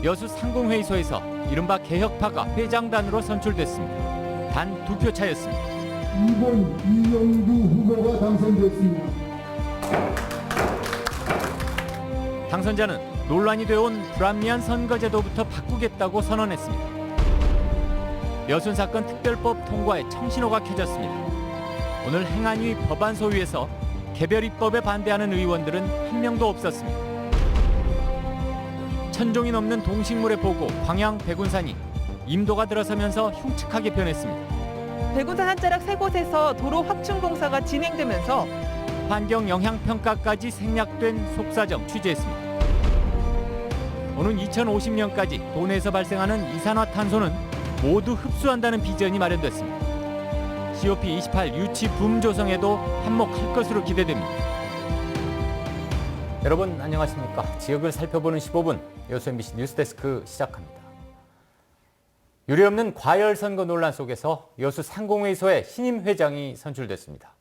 여수 상공회의소에서 이른바 개혁파가 회장단으로 선출됐습니다. 단 2표 차였습니다. 2번 이영규 후보가 당선됐습니다. 당선자는 논란이 되어온 불합리한 선거제도부터 바꾸겠다고 선언했습니다. 여순 사건 특별법 통과에 청신호가 켜졌습니다. 오늘 행안위 법안 소위에서 개별 입법에 반대하는 의원들은 한 명도 없었습니다. 천종이 넘는 동식물의 보고 광양 백운산이 임도가 들어서면서 흉측하게 변했습니다. 백운산 한 자락 3곳에서 도로 확충 공사가 진행되면서 환경 영향 평가까지 생략된 속사정 취재했습니다. 오는 2050년까지 도내에서 발생하는 이산화탄소는 모두 흡수한다는 비전이 마련됐습니다. COP28 유치 붐 조성에도 한몫할 것으로 기대됩니다. 여러분 안녕하십니까? 지역을 살펴보는 15분 여수 MBC 뉴스데스크 시작합니다. 유례없는 과열 선거 논란 속에서 여수 상공회의소의 신임 회장이 선출됐습니다.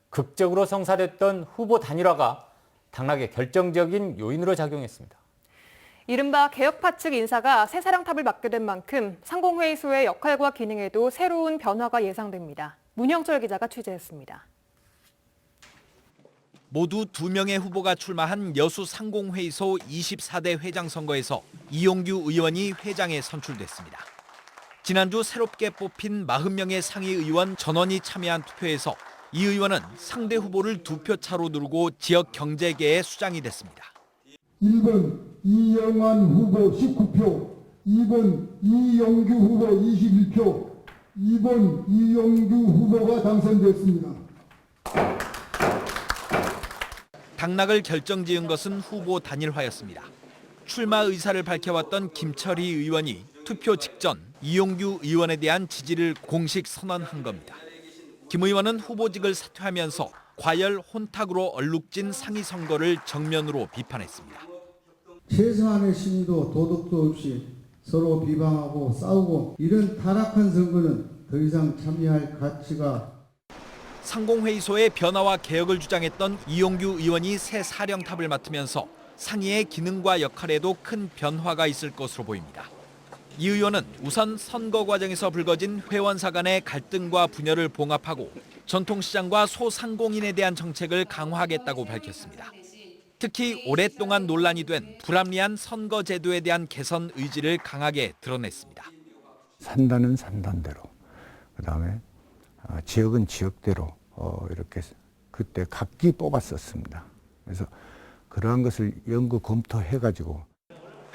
극적으로 성사됐던 후보 단일화가 당락의 결정적인 요인으로 작용했습니다. 이른바 개혁파 측 인사가 새사령탑을 맡게 된 만큼 상공회의소의 역할과 기능에도 새로운 변화가 예상됩니다. 문형철 기자가 취재했습니다. 모두 2명의 후보가 출마한 여수 상공회의소 24대 회장 선거에서 이용규 의원이 회장에 선출됐습니다. 지난주 새롭게 뽑힌 40명의 상위의원 전원이 참여한 투표에서 이 의원은 상대 후보를 2표 차로 누르고 지역 경제계의 수장이 됐습니다. 1번 이영환 후보 19표, 2번 이영규 후보 21표, 2번 이영규 후보가 당선됐습니다. 당락을 결정지은 것은 후보 단일화였습니다. 출마 의사를 밝혀왔던 김철희 의원이 투표 직전 이용규 의원에 대한 지지를 공식 선언한 겁니다. 김 의원은 후보직을 사퇴하면서 과열 혼탁으로 얼룩진 상위 선거를 정면으로 비판했습니다. 최소한의 신의도 도덕도 없이 서로 비방하고 싸우고 이런 타락한 선거는 더 이상 참여할 가치가. 상공회의소의 변화와 개혁을 주장했던 이용규 의원이 새 사령탑을 맡으면서 상위의 기능과 역할에도 큰 변화가 있을 것으로 보입니다. 이 의원은 우선 선거 과정에서 불거진 회원사 간의 갈등과 분열을 봉합하고 전통시장과 소상공인에 대한 정책을 강화하겠다고 밝혔습니다. 특히 오랫동안 논란이 된 불합리한 선거 제도에 대한 개선 의지를 강하게 드러냈습니다. 산다는 산단대로, 그다음에 지역은 지역대로 이렇게 그때 각기 뽑았었습니다. 그래서 그러한 것을 연구 검토해가지고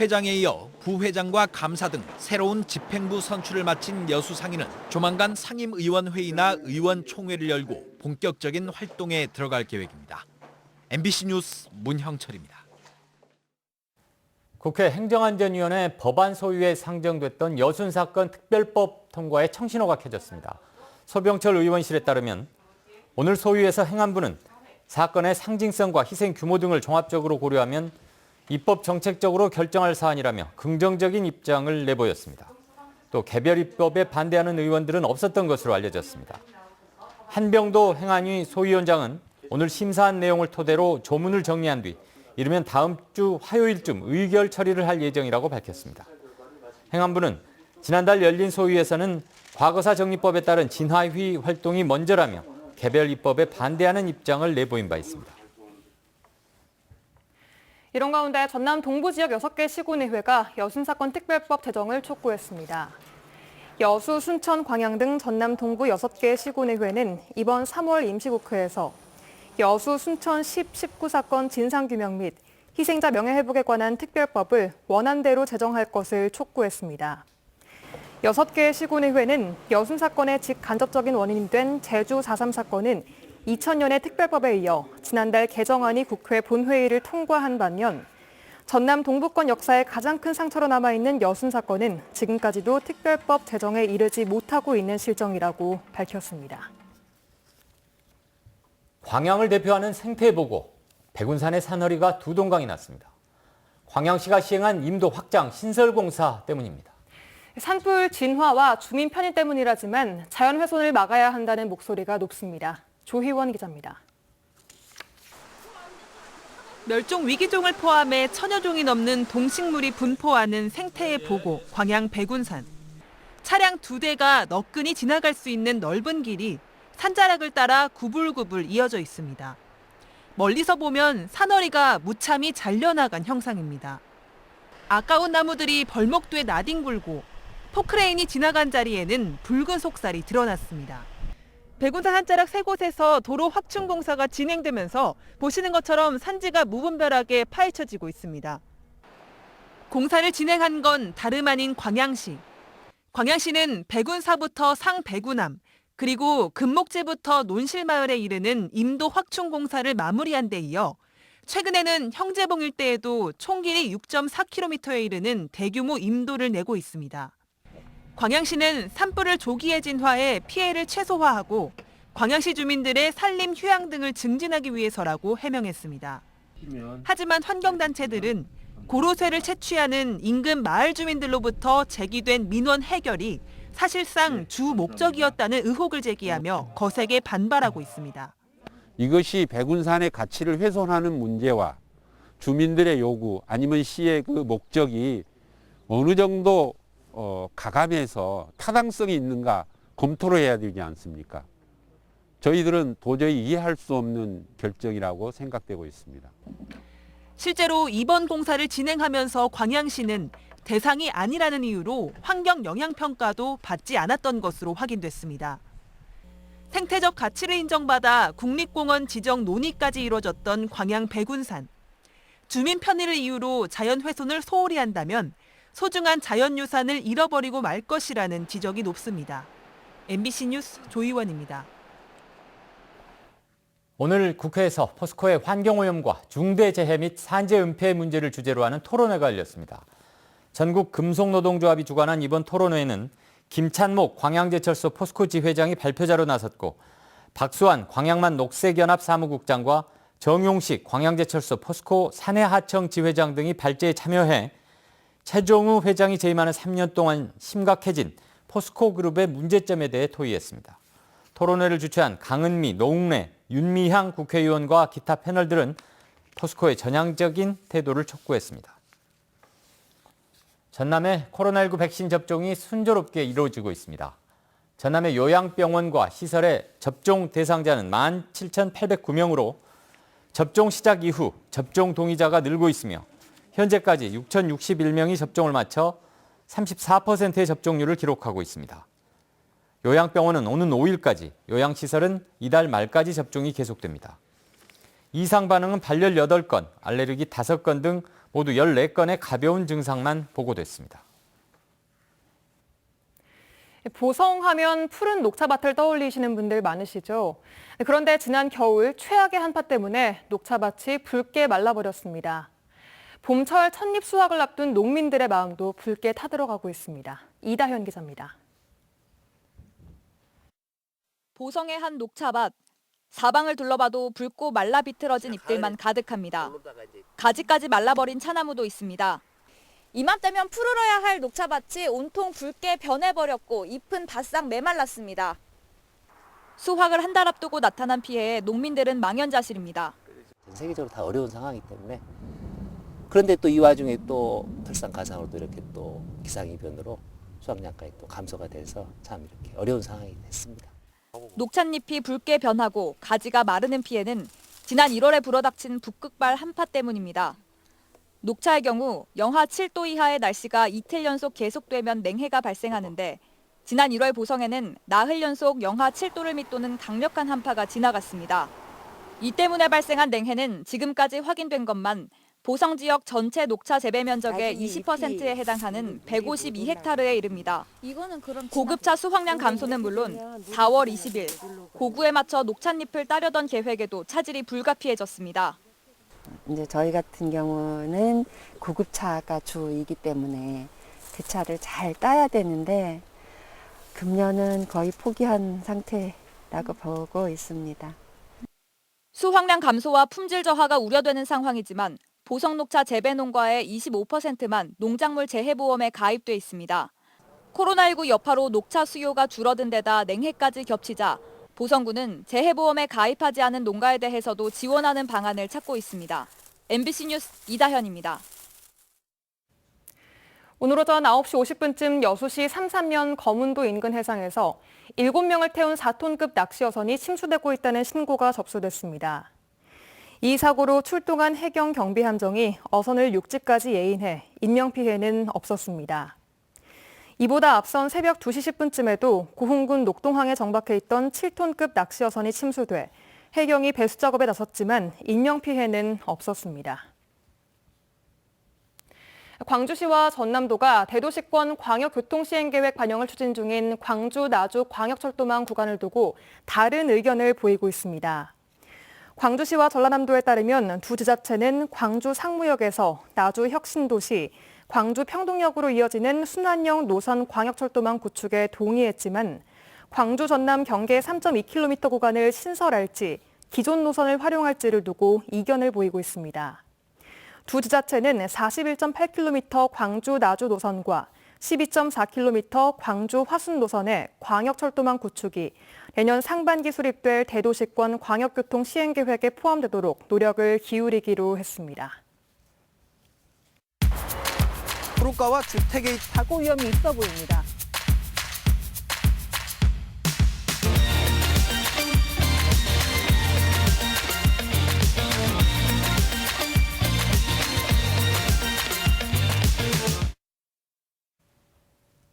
회장에 이어 부회장과 감사 등 새로운 집행부 선출을 마친 여수상인은 조만간 상임의원회의나 의원총회를 열고 본격적인 활동에 들어갈 계획입니다. MBC 뉴스 문형철입니다. 국회 행정안전위원회 법안 소위에 상정됐던 여순 사건 특별법 통과에 청신호가 켜졌습니다. 소병철 의원실에 따르면 오늘 소위에서 행안부는 사건의 상징성과 희생 규모 등을 종합적으로 고려하면 입법 정책적으로 결정할 사안이라며 긍정적인 입장을 내보였습니다. 또 개별 입법에 반대하는 의원들은 없었던 것으로 알려졌습니다. 한병도 행안위 소위원장은 오늘 심사한 내용을 토대로 조문을 정리한 뒤 이르면 다음 주 화요일쯤 의결 처리를 할 예정이라고 밝혔습니다. 행안부는 지난달 열린 소위에서는 과거사 정리법에 따른 진화위 활동이 먼저라며 개별 입법에 반대하는 입장을 내보인 바 있습니다. 이런 가운데 전남 동부 지역 6개 시군의회가 여순 사건 특별법 제정을 촉구했습니다. 여수, 순천, 광양 등 전남 동부 6개 시군의회는 이번 3월 임시국회에서 여수, 순천 10, 19 사건 진상규명 및 희생자 명예회복에 관한 특별법을 원안대로 제정할 것을 촉구했습니다. 6개 시군의회는 여순 사건의 직간접적인 원인이 된 제주 4.3 사건은 2000년의 특별법에 이어 지난달 개정안이 국회 본회의를 통과한 반면 전남 동부권 역사의 가장 큰 상처로 남아있는 여순 사건은 지금까지도 특별법 제정에 이르지 못하고 있는 실정이라고 밝혔습니다. 광양을 대표하는 생태보고, 백운산의 산허리가 두 동강이 났습니다. 광양시가 시행한 임도 확장 신설공사 때문입니다. 산불 진화와 주민 편의 때문이라지만 자연 훼손을 막아야 한다는 목소리가 높습니다. 조희원 기자입니다. 멸종 위기종을 포함해 천여 종이 넘는 동식물이 분포하는 생태의 보고 광양 백운산. 차량 2대가 너끈히 지나갈 수 있는 넓은 길이 산자락을 따라 구불구불 이어져 있습니다. 멀리서 보면 산허리가 무참히 잘려나간 형상입니다. 아까운 나무들이 벌목돼 나뒹굴고 포크레인이 지나간 자리에는 붉은 속살이 드러났습니다. 백운산 산자락 3곳에서 도로 확충 공사가 진행되면서 보시는 것처럼 산지가 무분별하게 파헤쳐지고 있습니다. 공사를 진행한 건 다름 아닌 광양시. 광양시는 백운사부터 상백운암, 그리고 금목지부터 논실마을에 이르는 임도 확충 공사를 마무리한 데 이어 최근에는 형제봉 일대에도 총 길이 6.4km에 이르는 대규모 임도를 내고 있습니다. 광양시는 산불을 조기에 진화해 피해를 최소화하고 광양시 주민들의 산림 휴양 등을 증진하기 위해서라고 해명했습니다. 하지만 환경단체들은 고로쇠를 채취하는 인근 마을 주민들로부터 제기된 민원 해결이 사실상 주 목적이었다는 의혹을 제기하며 거세게 반발하고 있습니다. 이것이 백운산의 가치를 훼손하는 문제와 주민들의 요구 아니면 시의 그 목적이 어느 정도 가감해서 타당성이 있는가 검토를 해야 되지 않습니까? 저희들은 도저히 이해할 수 없는 결정이라고 생각되고 있습니다. 실제로 이번 공사를 진행하면서 광양시는 대상이 아니라는 이유로 환경 영향평가도 받지 않았던 것으로 확인됐습니다. 생태적 가치를 인정받아 국립공원 지정 논의까지 이뤄졌던 광양 백운산. 주민 편의를 이유로 자연훼손을 소홀히 한다면 소중한 자연유산을 잃어버리고 말 것이라는 지적이 높습니다. MBC 뉴스 조희원입니다. 오늘 국회에서 포스코의 환경오염과 중대재해 및 산재 은폐 문제를 주제로 하는 토론회가 열렸습니다. 전국 금속노동조합이 주관한 이번 토론회에는 김찬목 광양제철소 포스코 지회장이 발표자로 나섰고 박수환 광양만 녹색연합 사무국장과 정용식 광양제철소 포스코 사내하청 지회장 등이 발제에 참여해 최종우 회장이 재임하는 3년 동안 심각해진 포스코 그룹의 문제점에 대해 토의했습니다. 토론회를 주최한 강은미, 노웅래, 윤미향 국회의원과 기타 패널들은 포스코의 전향적인 태도를 촉구했습니다. 전남의 코로나19 백신 접종이 순조롭게 이루어지고 있습니다. 전남의 요양병원과 시설의 접종 대상자는 17,809명으로 접종 시작 이후 접종 동의자가 늘고 있으며 현재까지 6,061명이 접종을 마쳐 34%의 접종률을 기록하고 있습니다. 요양병원은 오는 5일까지, 요양시설은 이달 말까지 접종이 계속됩니다. 이상 반응은 발열 8건, 알레르기 5건 등 모두 14건의 가벼운 증상만 보고됐습니다. 보성하면 푸른 녹차밭을 떠올리시는 분들 많으시죠? 그런데 지난 겨울 최악의 한파 때문에 녹차밭이 붉게 말라버렸습니다. 봄철 첫잎 수확을 앞둔 농민들의 마음도 붉게 타들어가고 있습니다. 이다현 기자입니다. 보성의 한 녹차밭. 사방을 둘러봐도 붉고 말라 비틀어진 잎들만 가득합니다. 가지까지 말라버린 차나무도 있습니다. 이맘때면 푸르러야 할 녹차밭이 온통 붉게 변해버렸고 잎은 바싹 메말랐습니다. 수확을 한 달 앞두고 나타난 피해에 농민들은 망연자실입니다. 전 세계적으로 다 어려운 상황이기 때문에 그런데 또 이 와중에 또 설상가상으로도 이렇게 또 기상이변으로 수확량까지 또 감소가 돼서 참 이렇게 어려운 상황이 됐습니다. 녹찻잎이 붉게 변하고 가지가 마르는 피해는 지난 1월에 불어닥친 북극발 한파 때문입니다. 녹차의 경우 영하 7도 이하의 날씨가 이틀 연속 계속되면 냉해가 발생하는데 지난 1월 보성에는 나흘 연속 영하 7도를 밑도는 강력한 한파가 지나갔습니다. 이 때문에 발생한 냉해는 지금까지 확인된 것만 보성 지역 전체 녹차 재배 면적의 20%에 해당하는 152헥타르에 이릅니다. 고급차 수확량 감소는 물론 4월 20일 고구에 맞춰 녹찻잎을 따려던 계획에도 차질이 불가피해졌습니다. 이제 저희 같은 경우는 고급차가 주이기 때문에 그 차를 잘 따야 되는데 금년은 거의 포기한 상태라고 보고 있습니다. 수확량 감소와 품질 저하가 우려되는 상황이지만 보성 녹차 재배 농가의 25%만 농작물 재해보험에 가입돼 있습니다. 코로나19 여파로 녹차 수요가 줄어든 데다 냉해까지 겹치자 보성군은 재해보험에 가입하지 않은 농가에 대해서도 지원하는 방안을 찾고 있습니다. MBC 뉴스 이다현입니다. 오늘 오전 9시 50분쯤 여수시 삼산면 검은도 인근 해상에서 7명을 태운 4톤급 낚시어선이 침수되고 있다는 신고가 접수됐습니다. 이 사고로 출동한 해경 경비함정이 어선을 육지까지 예인해 인명피해는 없었습니다. 이보다 앞선 새벽 2시 10분쯤에도 고흥군 녹동항에 정박해 있던 7톤급 낚시어선이 침수돼 해경이 배수 작업에 나섰지만 인명피해는 없었습니다. 광주시와 전남도가 대도시권 광역교통시행계획 반영을 추진 중인 광주 나주 광역철도망 구간을 두고 다른 의견을 보이고 있습니다. 광주시와 전라남도에 따르면 두 지자체는 광주 상무역에서 나주 혁신도시, 광주 평동역으로 이어지는 순환형 노선 광역철도망 구축에 동의했지만 광주 전남 경계 3.2km 구간을 신설할지 기존 노선을 활용할지를 두고 이견을 보이고 있습니다. 두 지자체는 41.8km 광주 나주 노선과 12.4km 광주 화순 노선의 광역철도망 구축이 내년 상반기 수립될 대도시권 광역교통 시행계획에 포함되도록 노력을 기울이기로 했습니다. 도로가와 주택의 사고 위험이 있어 보입니다.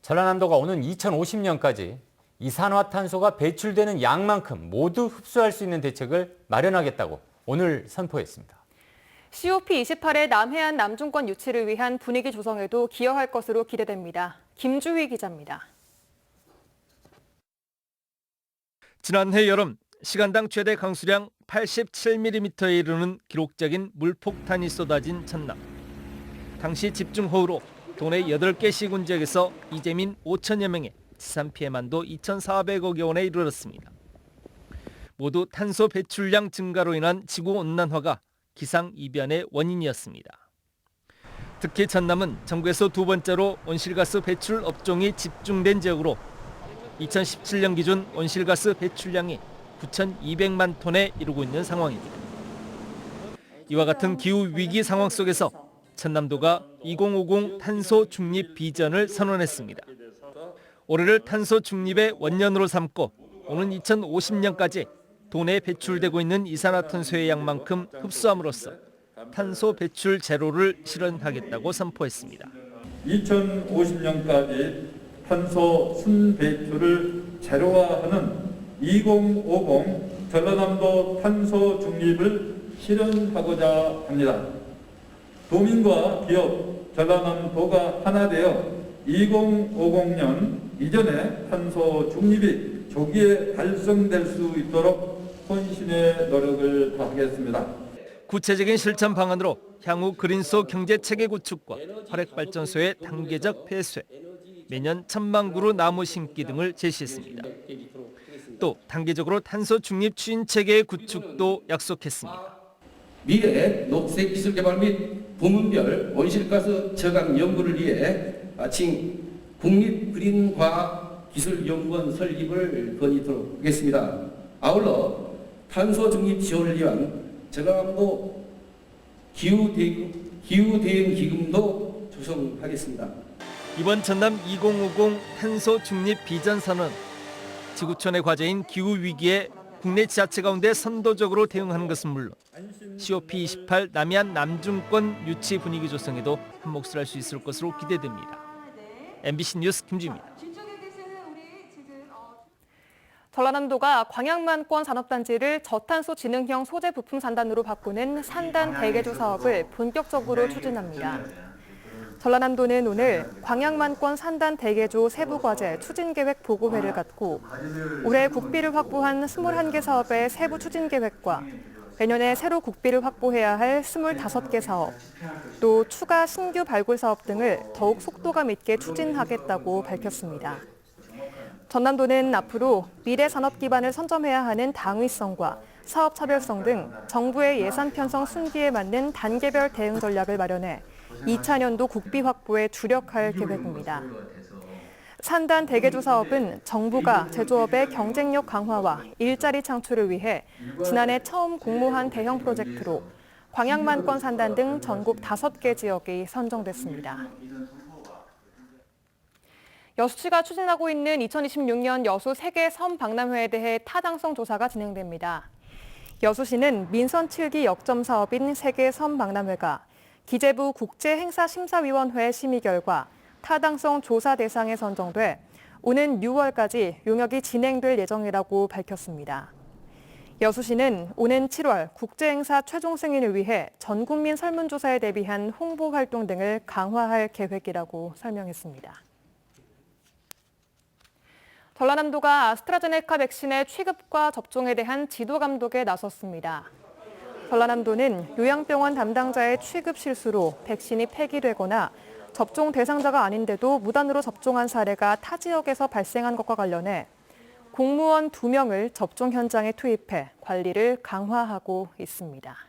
전라남도가 오는 2050년까지 이산화탄소가 배출되는 양만큼 모두 흡수할 수 있는 대책을 마련하겠다고 오늘 선포했습니다. COP28의 남해안 남중권 유치를 위한 분위기 조성에도 기여할 것으로 기대됩니다. 김주희 기자입니다. 지난해 여름 시간당 최대 강수량 87mm에 이르는 기록적인 물폭탄이 쏟아진 전남. 당시 집중호우로 도내 8개 시군 지역에서 이재민 5천여 명의 치산 피해만도 2,400억여 원에 이르렀습니다. 모두 탄소 배출량 증가로 인한 지구온난화가 기상이변의 원인이었습니다. 특히 전남은 전국에서 두 번째로 온실가스 배출 업종이 집중된 지역으로 2017년 기준 온실가스 배출량이 9,200만 톤에 이르고 있는 상황입니다. 이와 같은 기후위기 상황 속에서 전남도가 2050 탄소 중립 비전을 선언했습니다. 올해를 탄소 중립의 원년으로 삼고 오는 2050년까지 도내에 배출되고 있는 이산화탄소의 양만큼 흡수함으로써 탄소 배출 제로를 실현하겠다고 선포했습니다. 2050년까지 탄소 순배출을 제로화하는 2050 전라남도 탄소 중립을 실현하고자 합니다. 도민과 기업, 전라남도가 하나 되어 2050년 이전에 탄소 중립이 조기에 달성될 수 있도록 혼신의 노력을 다하겠습니다. 구체적인 실천 방안으로 향후 그린소 경제체계 구축과 화력발전소의 단계적 폐쇄, 매년 1,000만 그루 나무 심기 등을 제시했습니다. 또 단계적으로 탄소 중립 추진체계의 구축도 약속했습니다. 미래 녹색 기술 개발 및 부문별 온실가스 저감 연구를 위해 마침 국립그린과학기술연구원 설립을 건의토록 하겠습니다. 아울러 탄소 중립 지원을 위한 전라남도 기후대응기금도 조성하겠습니다. 이번 전남 2050 탄소 중립 비전 선언, 지구촌의 과제인 기후위기에 국내 지자체 가운데 선도적으로 대응하는 것은 물론 COP28 남해안 남중권 유치 분위기 조성에도 한몫을 할 수 있을 것으로 기대됩니다. MBC 뉴스 김주입니다. 전라남도가 광양만권 산업단지를 저탄소 지능형 소재 부품 산단으로 바꾸는 산단 대개조 사업을 본격적으로 추진합니다. 전라남도는 오늘 광양만권 산단 대개조 세부과제 추진계획 보고회를 갖고 올해 국비를 확보한 21개 사업의 세부 추진계획과 내년에 새로 국비를 확보해야 할 25개 사업, 또 추가 신규 발굴 사업 등을 더욱 속도감 있게 추진하겠다고 밝혔습니다. 전남도는 앞으로 미래 산업 기반을 선점해야 하는 당위성과 사업 차별성 등 정부의 예산 편성 순기에 맞는 단계별 대응 전략을 마련해 2차년도 국비 확보에 주력할 계획입니다. 산단 대개조 사업은 정부가 제조업의 경쟁력 강화와 일자리 창출을 위해 지난해 처음 공모한 대형 프로젝트로 광양만권 산단 등 전국 5개 지역이 선정됐습니다. 여수시가 추진하고 있는 2026년 여수 세계 섬 박람회에 대해 타당성 조사가 진행됩니다. 여수시는 민선 7기 역점 사업인 세계 섬 박람회가 기재부 국제행사심사위원회 심의 결과 타당성 조사 대상에 선정돼 오는 6월까지 용역이 진행될 예정이라고 밝혔습니다. 여수시는 오는 7월 국제행사 최종 승인을 위해 전국민 설문조사에 대비한 홍보 활동 등을 강화할 계획이라고 설명했습니다. 전라남도가 아스트라제네카 백신의 취급과 접종에 대한 지도 감독에 나섰습니다. 전라남도는 요양병원 담당자의 취급 실수로 백신이 폐기되거나 접종 대상자가 아닌데도 무단으로 접종한 사례가 타 지역에서 발생한 것과 관련해 공무원 2명을 접종 현장에 투입해 관리를 강화하고 있습니다.